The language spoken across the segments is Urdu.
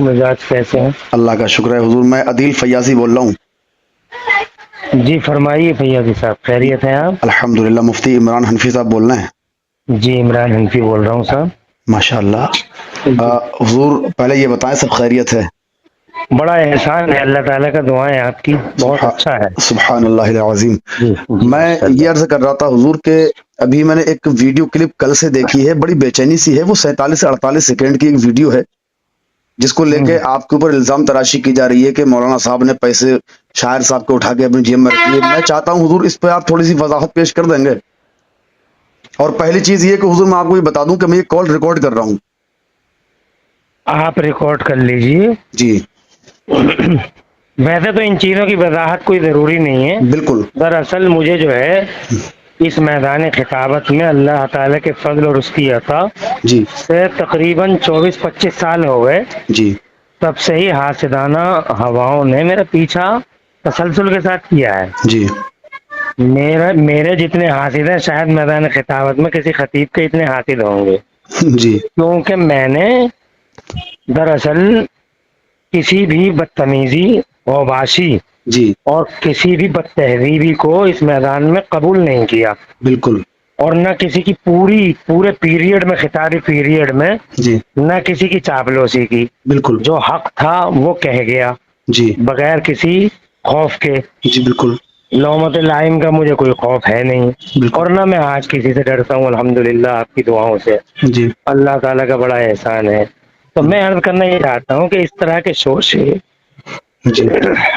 مزاج کیسے ہیں؟ اللہ کا شکر ہے حضور، میں عدیل فیاضی بول رہا ہوں۔ جی فرمائیے فیاضی صاحب، خیریت ہیں آپ؟ الحمدللہ، مفتی عمران حنفی صاحب بول رہے ہیں؟ جی عمران حنفی بول رہا ہوں صاحب۔ ماشاء اللہ۔ جی حضور پہلے یہ بتائیں سب خیریت ہے؟ بڑا احسان ہے اللہ تعالیٰ کا، دعائیں آپ کی، بہت اچھا ہے۔ سبحان اللہ العظیم۔ جی جی میں ماشاء یہ اللہ۔ عرض کر رہا تھا حضور کہ ابھی میں نے ایک ویڈیو کلپ کل سے دیکھی ہے، بڑی بے چینی سی ہے، وہ 47 سے 48 سیکنڈ کی ایک ویڈیو ہے جس کو لے کے آپ کے اوپر الزام تراشی کی جا رہی ہے کہ مولانا صاحب نے پیسے شاعر صاحب کو اٹھا کے اپنی جیب میں رکھ لیے۔ میں چاہتا ہوں حضور اس پہ آپ تھوڑی سی وضاحت پیش کر دیں گے۔ اور پہلی چیز یہ کہ حضور میں آپ کو یہ بتا دوں کہ میں یہ کال ریکارڈ کر رہا ہوں۔ آپ ریکارڈ کر لیجئے۔ جی ویسے تو ان چیزوں کی وضاحت کوئی ضروری نہیں ہے، بالکل دراصل مجھے جو ہے اس میدان خطابت میں اللہ تعالیٰ کے فضل اور اس کی عطا جی سے تقریباً 24-25 سال ہو گئے، جی تب سے ہی حاسدانہ ہواؤں نے میرا پیچھا تسلسل کے ساتھ کیا ہے۔ جی میرے جتنے حاسد ہیں شاید میدان خطابت میں کسی خطیب کے اتنے حاسد ہوں گے، جی کیونکہ میں نے دراصل کسی بھی بدتمیزی، اوباشی جی اور کسی بھی بد تہذیبی کو اس میدان میں قبول نہیں کیا، بالکل اور نہ کسی کی پورے پیریڈ میں، خطابی پیریڈ میں جی نہ کسی کی چاپلوسی کی۔ بالکل جو حق تھا وہ کہہ گیا جی بغیر کسی خوف کے۔ جی بالکل لومت لائم کا مجھے کوئی خوف ہے نہیں، بالکل اور نہ میں آج کسی سے ڈرتا ہوں، الحمدللہ آپ کی دعاؤں سے۔ جی اللہ تعالیٰ کا بڑا احسان ہے۔ تو میں عرض کرنا یہ چاہتا ہوں کہ اس طرح کے شوشے جی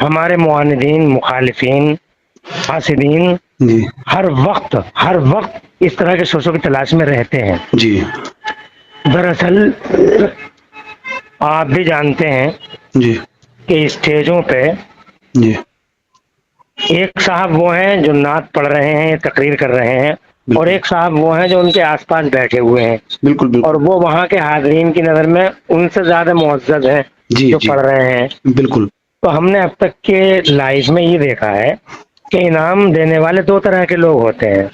ہمارے معاندین، مخالفین، حاسدین جی ہر وقت اس طرح کے شوشوں کی تلاش میں رہتے ہیں۔ جی دراصل آپ بھی جانتے ہیں جی کہ اسٹیجوں پہ جی ایک صاحب وہ ہیں جو نعت پڑھ رہے ہیں، تقریر کر رہے ہیں، اور بالکل ایک صاحب وہ ہیں جو ان کے آس پاس بیٹھے ہوئے ہیں، بالکل اور بالکل وہ وہاں کے حاضرین کی نظر میں ان سے زیادہ معزز ہیں جی جو جی پڑھ رہے ہیں۔ بالکل تو ہم نے اب تک کے لائف میں یہ دیکھا ہے کہ انعام دینے والے دو طرح کے لوگ ہوتے ہیں۔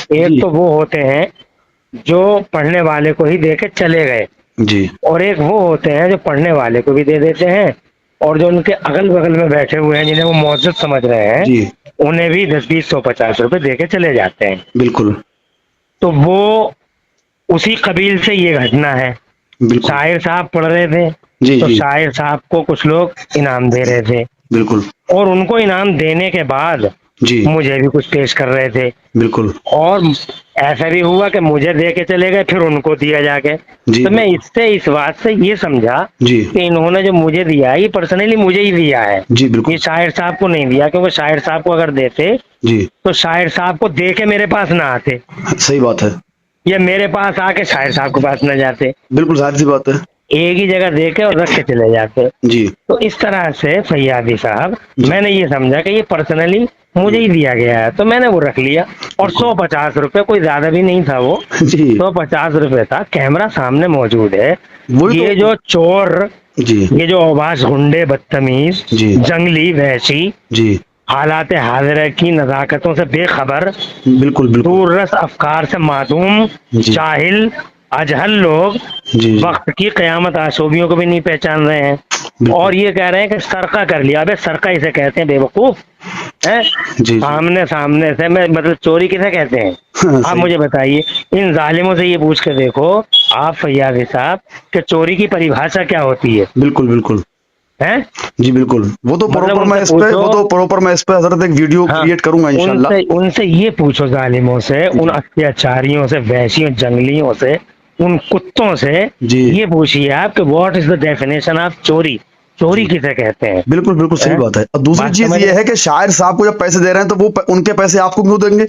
ایک جی تو وہ ہوتے ہیں جو پڑھنے والے کو ہی دے کے چلے گئے، جی اور ایک وہ ہوتے ہیں جو پڑھنے والے کو بھی دے دیتے ہیں، اور جو ان کے اگل بغل میں بیٹھے ہوئے ہیں جنہیں وہ معزز سمجھ رہے ہیں جی انہیں بھی 10-20-150 روپے دے کے چلے جاتے ہیں۔ بالکل تو وہ اسی قبیل سے یہ گھٹنا ہے۔ بالکل شاعر صاحب پڑھ رہے تھے جی تو جی شاعر صاحب کو کچھ لوگ انعام دے رہے تھے، بالکل اور ان کو انعام دینے کے بعد جی مجھے بھی کچھ پیش کر رہے تھے، بالکل اور ایسا بھی ہوا کہ مجھے دے کے چلے گئے پھر ان کو دیا جا کے۔ جی تو میں بالکل اس بات سے یہ سمجھا جی کہ انہوں نے جو مجھے دیا ہے یہ پرسنلی مجھے ہی دیا ہے، جی یہ بالکل شاعر صاحب کو نہیں دیا، کیونکہ شاعر صاحب کو اگر دیتے جی تو شاعر صاحب کو دے کے میرے پاس نہ آتے، صحیح بات ہے، یا میرے پاس آ کے شاعر صاحب کے پاس نہ جاتے، بالکل ظاہر سی بات ہے۔ ایک ہی جگہ دے کے اور رکھ کے چلے جاتے۔ جی تو اس طرح سے فیاضی صاحب جی میں نے یہ سمجھا کہ یہ پرسنلی مجھے ہی دیا گیا ہے، تو میں نے وہ رکھ لیا، اور بالکل 150 روپے کوئی زیادہ بھی نہیں تھا، وہ جی 150 روپے تھا۔ کیمرہ سامنے موجود ہے، وہی تو یہ جو چور، جی یہ جو اوباش، غنڈے، بدتمیز، جی جنگلی، وحشی، جی حالات حاضرہ کی نزاکتوں سے بے خبر، بالکل بالکل دور رس افکار سے معدوم، جی جاہل، اجہل لوگ جی جی وقت کی قیامت آشوبیوں کو بھی نہیں پہچان رہے ہیں، بالکل اور یہ کہہ رہے ہیں کہ سرقہ کر لیا۔ ابے سرقہ اسے کہتے ہیں بے وقوف ہے، جی جی سامنے سے میں مطلب چوری کسے کہتے ہیں؟ آپ صحیح مجھے بتائیے، ان ظالموں سے یہ پوچھ کے دیکھو آپ فیاضی صاحب کہ چوری کی پریبھاشا کیا ہوتی ہے؟ بالکل بالکل ہیں؟ جی بالکل، وہ تو مطلب پراپر ان میں سے اس پہ پوچھو، وہ تو پراپر میں اس پہ حضرت ایک ویڈیو ہاں کریٹ کروں گا انشاءاللہ۔ ان سے یہ پوچھو، ظالموں سے، ان جی اتیاچاریوں سے، وحشیوں، جنگلیوں سے، ان کتوں سے جی یہ پوچھیے آپ کہ what is the definition of چوری؟ چوری جی کسے کہتے ہیں؟ بالکل بالکل صحیح ہیں؟ بات ہے۔ اور دوسری بات چیز سمجھ یہ رہے ہے کہ شاعر صاحب کو جب پیسے دے رہے ہیں تو وہ ان کے پیسے آپ کو کیوں دیں گے؟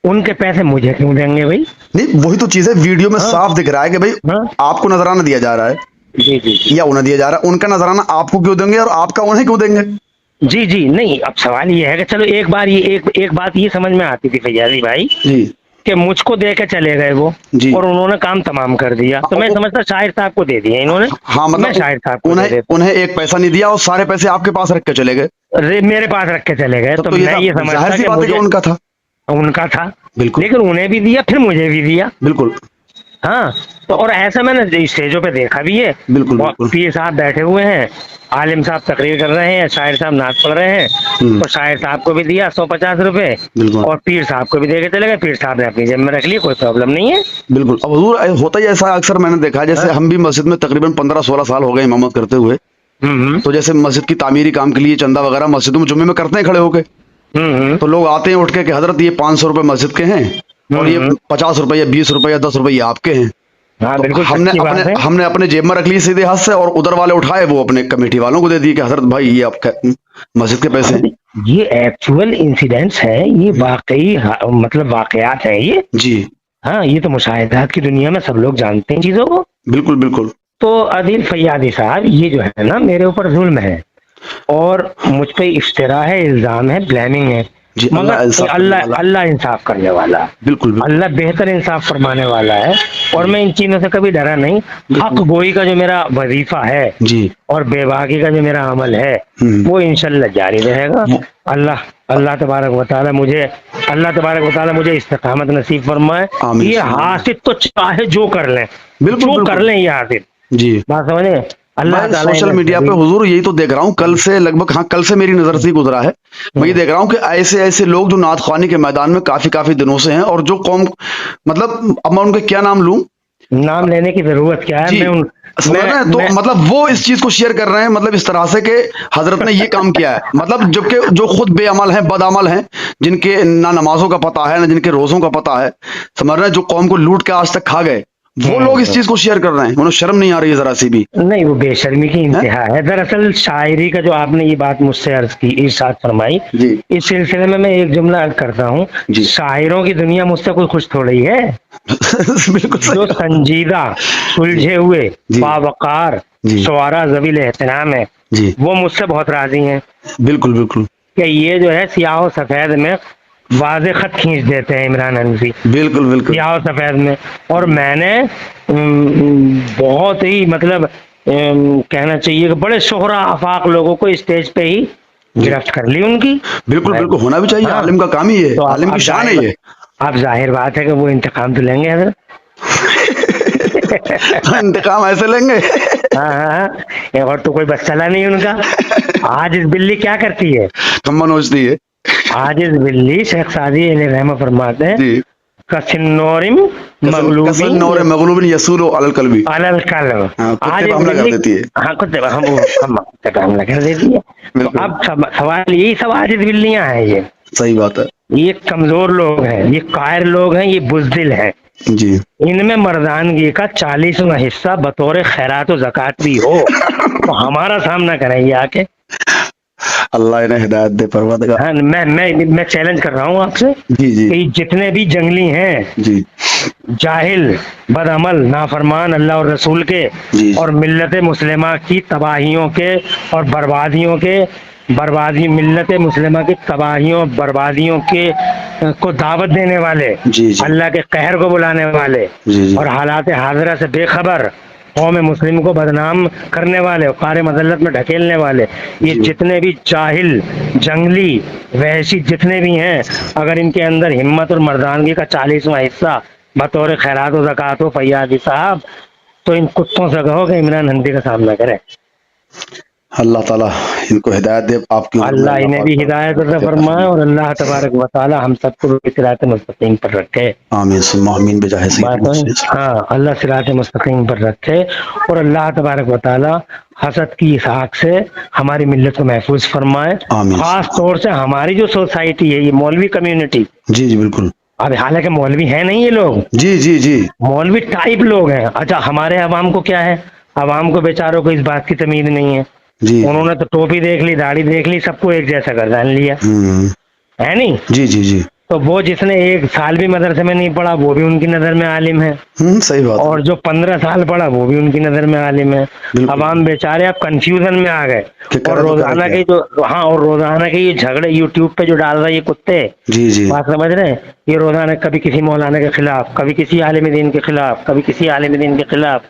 ان کے پیسے مجھے کیوں دیں گے بھائی؟ نہیں وہی تو چیز ہے، ویڈیو میں ہاں صاف دکھ رہا ہے کہ بھائی ہاں آپ کو نذرانہ دیا جا رہا ہے جی جی جی یا انہیں دیا جا رہا ہے، ان کا نذرانہ آپ کو کیوں دیں گے اور آپ کا انہیں کیوں دیں گے؟ جی جی نہیں، اب سوال یہ ہے کہ چلو ایک بار یہ ایک بات یہ سمجھ میں آتی تھی فیاضی بھائی جی کہ مجھ کو دے کے چلے گئے وہ، جی اور انہوں نے کام تمام کر دیا، تو میں سمجھتا شاعر صاحب کو دے دیا انہوں نے، ہاں تو میں مطلب شاعر صاحب کو دے انہیں دیتا۔ انہیں ایک پیسہ نہیں دیا اور سارے پیسے آپ کے پاس رکھ کے چلے گئے، میرے پاس رکھ کے چلے گئے، تب تو تو میں یہ ظاہر سمجھتا سی کہ بات ہے کہ مجھے ان کا تھا۔ ان کا تھا، بالکل لیکن انہیں بھی دیا پھر مجھے بھی دیا۔ بالکل ہاں تو اور ایسا میں نے اسٹیجوں پہ دیکھا بھی ہے، بالکل بالکل پیر صاحب بیٹھے ہوئے ہیں، عالم صاحب تقریر کر رہے ہیں، شاعر صاحب نعت پڑھ رہے ہیں، ہوں، تو شاعر صاحب کو بھی دیا 150 روپے، بالکل اور پیر صاحب کو بھی دے کے چلے گئے، پیر صاحب نے اپنی جیب میں رکھ لی، کوئی پرابلم نہیں ہے. بالکل. اب حضور ہوتا ہی ایسا اکثر میں نے دیکھا ہے، ہاں. جیسے ہم بھی مسجد میں تقریباً 15-16 سال ہو گئے امامت کرتے ہوئے. ہوں تو جیسے مسجد کی تعمیری کام کے لیے چندہ وغیرہ مسجدوں میں جمعے میں کرتے ہیں کھڑے ہو کے. ہوں تو لوگ آتے ہیں اٹھ کے کہ حضرت یہ 500 روپے مسجد کے ہیں اور یہ ہوں 50 روپے یا 20 روپے یا 10 روپے یہ آپ کے ہیں. ہاں تو بالکل ہم نے سچی اپنے بات ہے. ہم نے اپنے جیب میں رکھ لی سیدھے ہاتھ سے، اور ادھر والے اٹھائے وہ اپنے کمیٹی والوں کو دے دی کہ حضرت بھائی یہ آپ کا مسجد کے پیسے ہیں. یہ ایکچوئل انسیڈنٹس ہے، یہ واقعی مطلب واقعات ہیں یہ. جی ہاں یہ تو مشاہدات کی دنیا میں سب لوگ جانتے ہیں چیزوں کو. بالکل بالکل. تو عادل فیاضی صاحب یہ جو ہے نا میرے اوپر ظلم ہے، اور مجھ پہ افطرا ہے، الزام ہے، بلیمنگ ہے، جی، مگر اللہ انصاف کرنے اللہ والا. اللہ انصاف کرنے والا ہے، بالکل بالکل. اللہ بہتر انصاف فرمانے والا ہے. اور جی میں ان چیزوں سے کبھی ڈرا نہیں. حق بالکل. گوئی کا جو میرا وظیفہ ہے جی. اور بے باکی کا جو میرا عمل ہے ہوں. وہ انشاءاللہ جاری رہے گا. اللہ اللہ تبارک و تعالی مجھے استقامت نصیب فرمائے. آمین یہ ثم آمین. حاسد تو چاہے جو کر لیں، بالکل جو کر بالکل. لیں یہ حاسد، جی. بات سمجھے. اللہ میں تعالیٰ سوشل انہیں میڈیا پہ ضرور- حضور یہی تو دیکھ رہا ہوں کل سے لگ بھگ، ہاں کل سے میری نظر سے ہی گزرا ہے. میں یہ دیکھ رہا ہوں کہ ایسے ایسے لوگ جو نعت خوانی کے میدان میں کافی دنوں سے ہیں، اور جو قوم، مطلب اب میں ان کے کیا نام لوں. نام لینے کی ضرورت کیا ہے. جی سمجھ رہے ہیں، تو مطلب وہ اس چیز کو شیئر کر رہے ہیں، مطلب اس طرح سے کہ حضرت نے یہ کام کیا ہے، مطلب جبکہ جو خود بے عمل ہیں، بد عمل ہیں، جن کے نہ نمازوں کا پتہ ہے نہ جن کے روزوں کا پتہ ہے، سمجھ رہے ہیں، جو قوم کو لوٹ کے آج تک کھا گئے، وہ لوگ اس چیز کو شیئر کر رہے ہیں. انہیں شرم نہیں آ رہی ہے ذرا سی بھی. نہیں وہ بے شرمی کی ہیں؟ انتہا ہے. دراصل شاعری کا جو آپ نے یہ بات مجھ سے عرض کی، ارشاد فرمائی، جی اس سلسلے میں ایک جملہ عرض کرتا ہوں. جی شاعروں کی دنیا مجھ سے کوئی خوش تھوڑی ہے. بالکل جو صحیح. سنجیدہ، جی سلجھے ہوئے، جی باوقار جی شعراء ذویل احترام ہے، جی وہ مجھ سے بہت راضی ہیں بالکل بالکل کہ یہ جو ہے سیاہ و سفید میں واضح خط کھینچ دیتے ہیں عمران حنفی، بالکل بالکل. سیاہ و سفید میں. اور میں نے بہت ہی مطلب کہنا چاہیے کہ بڑے شہرا آفاق لوگوں کو اسٹیج پہ ہی جی گرفت کر لی ان کی. بالکل بالکل، ہونا بھی چاہیے، ہاں عالم کا کام ہی ہے، تو عالم کی شان ہے یہ. اب ظاہر بات ہے کہ وہ انتقام تو لیں گے حضرت. انتقام ایسے لیں گے. ہاں ہاں. اور تو کوئی بس چلا نہیں ان کا. آج اس بلی کیا کرتی ہے، کمبا نوچتی ہے. آج اس بلی، شیخ سعدی علیہ رحمہ فرماتے ہیں، جی. کسنورم کسن مغلوبین نور مغلوب یسولو القلبی. القلب. ہاں، کتے آج پہ ایک حملہ کر بلی، دیتی ہے. ہاں کتے پہ حملہ کر دیتی ہے. تو بالکل اب سوال یہی، سب آج بلیاں ہیں. صحیح بات ہے. یہ کمزور لوگ ہیں، یہ قاہر لوگ ہیں، یہ بزدل ہیں. جی ان میں مردانگی کا 40واں حصہ بطور خیرات و زکوٰۃ بھی ہو تو ہمارا سامنا کریں یہ آ کے. اللہ انہیں ہدایت دے پروردگار. ہاں میں چیلنج کر رہا ہوں آپ سے جی جی کہ جتنے بھی جنگلی ہیں، جی جاہل، بد عمل، نافرمان اللہ اور رسول کے، جی اور ملت مسلمہ کی تباہیوں کے اور بربادیوں کے، ملت مسلمہ کی تباہیوں بربادیوں کے کو دعوت دینے والے، جی جی اللہ کے قہر کو بلانے والے، جی جی اور حالات حاضرہ سے بے خبر قوم مسلم کو بدنام کرنے والے، قار مذلت میں ڈھکیلنے والے، یہ جی جتنے بھی جاہل، جنگلی، وحشی جتنے بھی ہیں، اگر ان کے اندر ہمت اور مردانگی کا 40واں حصہ بطور خیرات و زکوٰۃ و فیاضی صاحب، تو ان کتوں سے کہو کہ عمران حنفی کا سامنا کرے. اللہ تعالیٰ ان کو ہدایت دے. آپ کی عمر میں اللہ اللہ انہیں بھی پاک ہدایت عطا برکت عطا فرمائے، فرمائے. اور اللہ تبارک و تعالی ہم سب کو صراط مستقیم پر رکھے. آمین ثم آمین بجاہ بات ہے، سید. ہاں اللہ صراط مستقیم پر رکھے، اور اللہ تبارک و تعالی حسد کی اس آگ سے ہماری ملت کو محفوظ فرمائے. آمین خاص ثم طور سے ہماری جو سوسائٹی ہے، یہ مولوی کمیونٹی، جی جی بالکل. اب حالانکہ مولوی ہیں نہیں یہ لوگ، جی جی جی مولوی ٹائپ لوگ ہیں. اچھا ہمارے عوام کو کیا ہے، عوام کو بیچاروں کو اس بات کی تمیز نہیں ہے. جی انہوں نے تو ٹوپی دیکھ لی، داڑھی دیکھ لی، سب کو ایک جیسا گردان لیا ہوں ہے نہیں. جی جی جی تو وہ جس نے 1 سال بھی مدرسے میں نہیں پڑھا وہ بھی ان کی نظر میں عالم ہے، صحیح بات ہے. اور جو 15 سال پڑھا وہ بھی ان کی نظر میں عالم ہے. بالکل عوام بیچارے اب کنفیوژن میں آ گئے. کہ اور کرے تو کرے روزانہ کیا. کے جو، ہاں اور روزانہ کے یہ جھگڑے یوٹیوب پہ جو ڈال رہے ہیں یہ کتے، جی جی بات سمجھ رہے ہیں، یہ روزانہ کبھی کسی مولانا کے خلاف، کبھی کسی عالم دین کے خلاف، کبھی کسی عالم دین کے خلاف.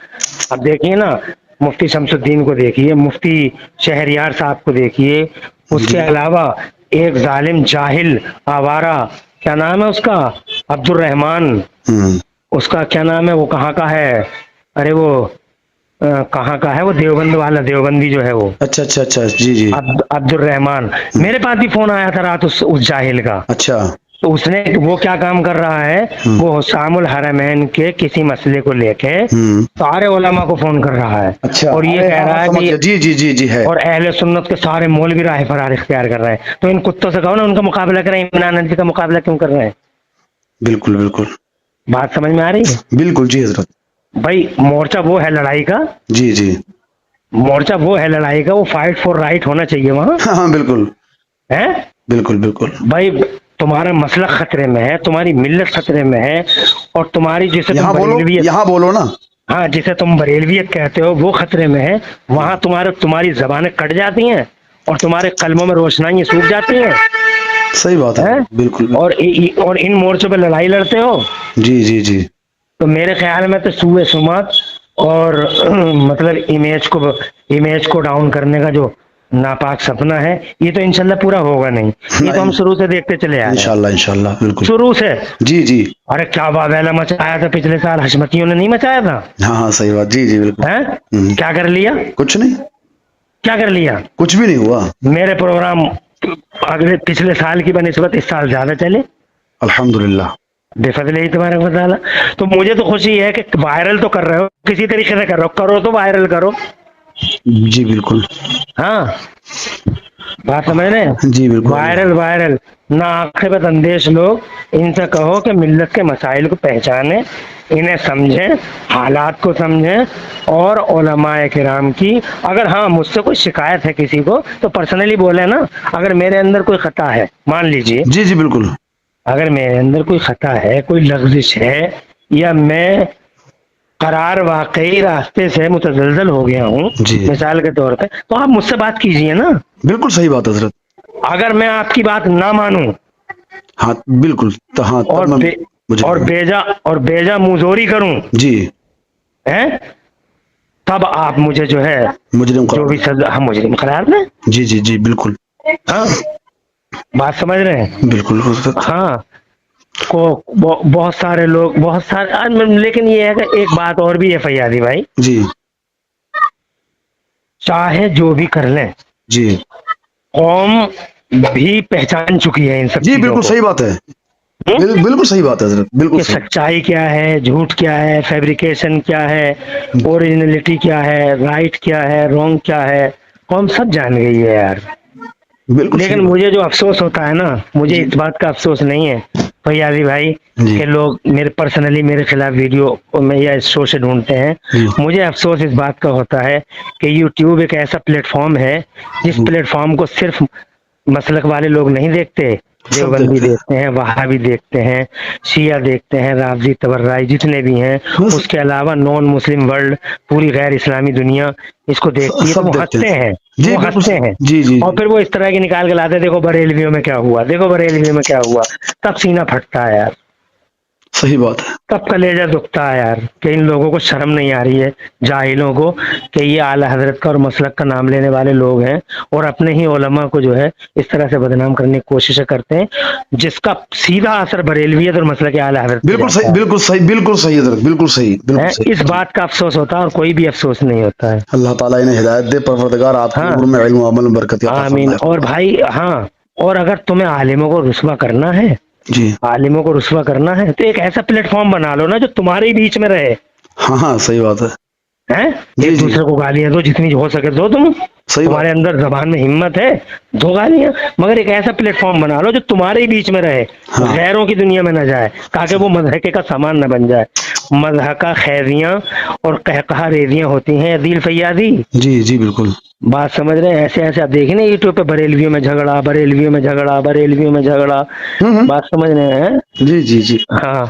اب دیکھیے نا، مفتی شمس الدین کو دیکھیے، مفتی شہریار صاحب کو دیکھیے، اس جی کے علاوہ ایک ظالم جاہل آوارہ، کیا نام ہے اس کا، عبد الرحمان، ہوں اس کا کیا نام ہے، وہ کہاں کا ہے، ارے وہ کہاں کا ہے، وہ دیوبند والا، دیوبندی جو ہے وہ اچھا اچھا اچھا، جی جی، عبد الرحمان، میرے پاس بھی فون آیا تھا رات اس جاہل کا. اچھا، تو اس نے وہ کیا کام کر رہا ہے، وہ حسام الحرمین کے کسی مسئلے کو لے کے سارے علماء کو فون کر رہا ہے، اچھا، اور یہ ارے کہہ ہاں ہاں رہا ہے سمجھ کہ گیا، جی جی جی جی ہے، اور اہل سنت کے سارے مولوی راہ فرار اختیار کر رہے ہیں. تو ان کتوں سے کہو نا ان کا مقابلہ کریں، عمران نبی کا مقابلہ کیوں کر رہے ہیں؟ بالکل بالکل بات سمجھ میں آ رہی ہے؟ بالکل، جی حضرت، بھائی مورچہ وہ ہے لڑائی کا، جی جی، مورچہ وہ ہے لڑائی کا، وہ فائٹ فور رائٹ ہونا چاہیے وہاں ہاں ہاں بالکل ہے. بالکل بالکل، بھائی تمہارا مسلک خطرے میں ہے، تمہاری ملت خطرے میں ہے، اور تمہاری جسے تم یہاں بولو، بریلویت، یہاں بولو نا، ہاں جسے تم بریلویت کہتے ہو وہ خطرے میں ہے. وہاں تمہاری زبانیں کٹ جاتی ہیں اور تمہارے قلموں میں روشنائیں سوکھ جاتی ہیں صحیح بات ہے، ہیں؟ بالکل بالکل، اور ان مورچوں پہ لڑائی لڑتے ہو. جی جی جی، تو میرے خیال میں تو سوء سماعت اور مطلب امیج کو ڈاؤن کرنے کا جو ناپاک سپنا ہے، یہ تو انشاءاللہ پورا ہوگا نہیں. یہ تو ہم شروع سے دیکھتے چلے آ رہے ہیں، انشاءاللہ بالکل، شروع سے. جی جی، ارے کیا واویلا مچایا تھا پچھلے سال، حشمتیوں نے نہیں مچایا تھا؟ ہاں ہاں صحیح بات، جی جی بالکل، ہیں؟ ہوں، کیا کر لیا، کچھ نہیں، کیا کر لیا؟ کچھ بھی نہیں ہوا، میرے پروگرام پچھلے سال کی بنسبت اس سال زیادہ چلے، الحمدللہ، بے فضل ہی تمہارا مطالعہ. تو مجھے تو خوشی ہے کہ وائرل تو کر رہے ہو، کسی طریقے سے کرو تو وائرل کرو. جی بالکل، ہاں بات سمجھ رہے ہیں؟ جی بالکل، وائرل نہ عاقبت اندیش لوگ، ان سے کہو کہ ملت کے مسائل کو پہچانیں، انہیں سمجھیں، حالات کو سمجھیں، اور علماء کرام کی اگر ہاں مجھ سے کوئی شکایت ہے کسی کو تو پرسنلی بولے نا. اگر میرے اندر کوئی خطا ہے، مان لیجئے جی جی بالکل، اگر میرے اندر کوئی خطا ہے، کوئی لغزش ہے، یا میں قرار واقعی راستے سے متزلزل ہو گیا ہوں جی مثال کے طور پہ، تو آپ مجھ سے بات کیجئے نا. بالکل صحیح بات حضرت، اگر میں آپ کی بات نہ مانوں ہاں بالکل، ہاں تب اور میں مجھے اور بیجا منہزوری کروں، جی، ہیں؟ تب آپ مجھے جو ہے مجرم جو قرار بھی دیں، سزا، ہم مجرم قرار دیں. جی جی جی بالکل، ہاں بات سمجھ رہے ہیں؟ بالکل حضرت، ہاں بہت سارے لوگ، بہت سارے، لیکن یہ ہے کہ ایک بات اور بھی ہے فیاضی بھائی، جی چاہے جو بھی کر لیں، جی قوم بھی پہچان چکی ہے ان سب جی چیزوں بالکل کو. صحیح بات ہے، بالکل صحیح بات ہے حضرت، بالکل کہ صحیح، سچائی کیا ہے، جھوٹ کیا ہے، فیبریکیشن کیا ہے، اوریجنلٹی کیا ہے، رائٹ کیا ہے، رانگ کیا ہے، قوم سب جان گئی ہے یار. بالکل صحیح لیکن بات، مجھے جو افسوس ہوتا ہے نا، مجھے جی اس بات کا افسوس نہیں ہے فیاضی بھائی جی کہ لوگ میرے پرسنلی میرے خلاف ویڈیو میں یا شو سے ڈھونڈتے ہیں. جی مجھے افسوس اس بات کا ہوتا ہے کہ یوٹیوب ایک ایسا پلیٹ فارم ہے جس پلیٹ فارم کو صرف مسلک والے لوگ نہیں دیکھتے، سب دیوبندی دیکھتے دیکھتے ہیں، وہابی دیکھتے ہیں، شیعہ دیکھتے ہیں، رافضی تبرعی جتنے بھی ہیں، بس اس کے علاوہ نان مسلم ورلڈ، پوری غیر اسلامی دنیا اس کو دیکھتی ہے. تو سب وہ دیکھتے ہنستے ہیں، جی وہ بالکل ہنستے ہیں، جی جی اور جی پھر وہ اس طرح کی نکال کے لاتے ہیں، دیکھو بریلویوں میں کیا ہوا، دیکھو بریلویوں میں کیا ہوا. تب سینہ پھٹتا ہے یار، صحیح بات ہے، تب کلیجہ دکھتا ہے یار کہ ان لوگوں کو شرم نہیں آ رہی ہے، جاہلوں کو، کہ یہ اعلی حضرت کا اور مسلک کا نام لینے والے لوگ ہیں اور اپنے ہی علماء کو جو ہے اس طرح سے بدنام کرنے کی کوششیں کرتے ہیں، جس کا سیدھا اثر بریلویت اور مسلک اعلی حضرت پہ بالکل صحیح، جاتا بالکل صحیح، بالکل صحیح حضرت، بالکل صحیح، بالکل ہے. صحیح، اس جی، بات کا افسوس ہوتا ہے اور کوئی بھی افسوس نہیں ہوتا ہے. اللہ تعالیٰ انہیں ہدایت دے، پروردگار آپ کی ہاں عمر میں علم و عمل میں برکت عطا آمین. فرمائے، اور بھائی ہاں، اور اگر تمہیں عالموں کو رسوا کرنا ہے، جی عالموں کو رسوا کرنا ہے، تو ایک ایسا پلیٹ فارم بنا لو نا جو تمہارے ہی بیچ میں رہے ہاں ہاں صحیح بات ہے، ہیں. جی ایک جی دوسرے کو گالیاں دو، جتنی ہو سکے دو، صحیح بات تمہارے ہے، اندر زبان میں ہمت ہے دو گالیاں، مگر ایک ایسا پلیٹ فارم بنا لو جو تمہارے ہی بیچ میں رہے، ہاں غیروں کی دنیا میں نہ جائے، تاکہ وہ مضحکے کا سامان نہ بن جائے. مضحکہ خیریاں اور قہقہہ ریزیاں ہوتی ہیں عدیل فیاضی. جی جی بالکل، بات سمجھ رہے ہیں؟ ایسے ایسے آپ دیکھیں نا یوٹیوب پہ، بریلویوں میں جھگڑا، بریلویوں میں جھگڑا، بریلویوں میں جھگڑا. ہوں بات سمجھ رہے ہیں؟ جی جی جی، ہاں.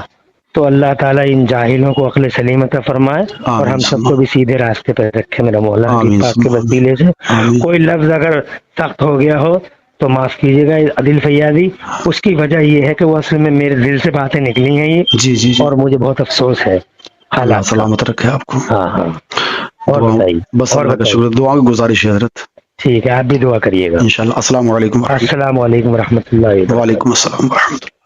تو اللہ تعالیٰ ان جاہلوں کو عقل سلیم عطا فرمائے اور آمین ہم سب ثم کو بھی سیدھے راستے پہ رکھے میرا مولا حبیب آمین پاک ثم کے آمین، وسیلے سے. آمین، کوئی لفظ اگر سخت ہو گیا ہو تو معاف کیجیے گا عدیل فیاضی. اس کی وجہ یہ ہے کہ وہ اصل میں میرے دل سے باتیں نکلی ہیں یہ، جی جی جی، اور مجھے بہت افسوس ہے اللہ حالات کا. سلامت رکھے آپ کو، ہاں ہاں. اور دعا، بتائیے، بس اور اللہ کا بتائیے. شکر، دعا کی گزارش ہے حضرت، ٹھیک ہے، آپ بھی دعا کریے گا. انشاءاللہ، السلام علیکم ورحمۃ السلام علیکم ورحمۃ اللہ اللہ، وبرکاتہ. وعلیکم السلام ورحمۃ اللہ.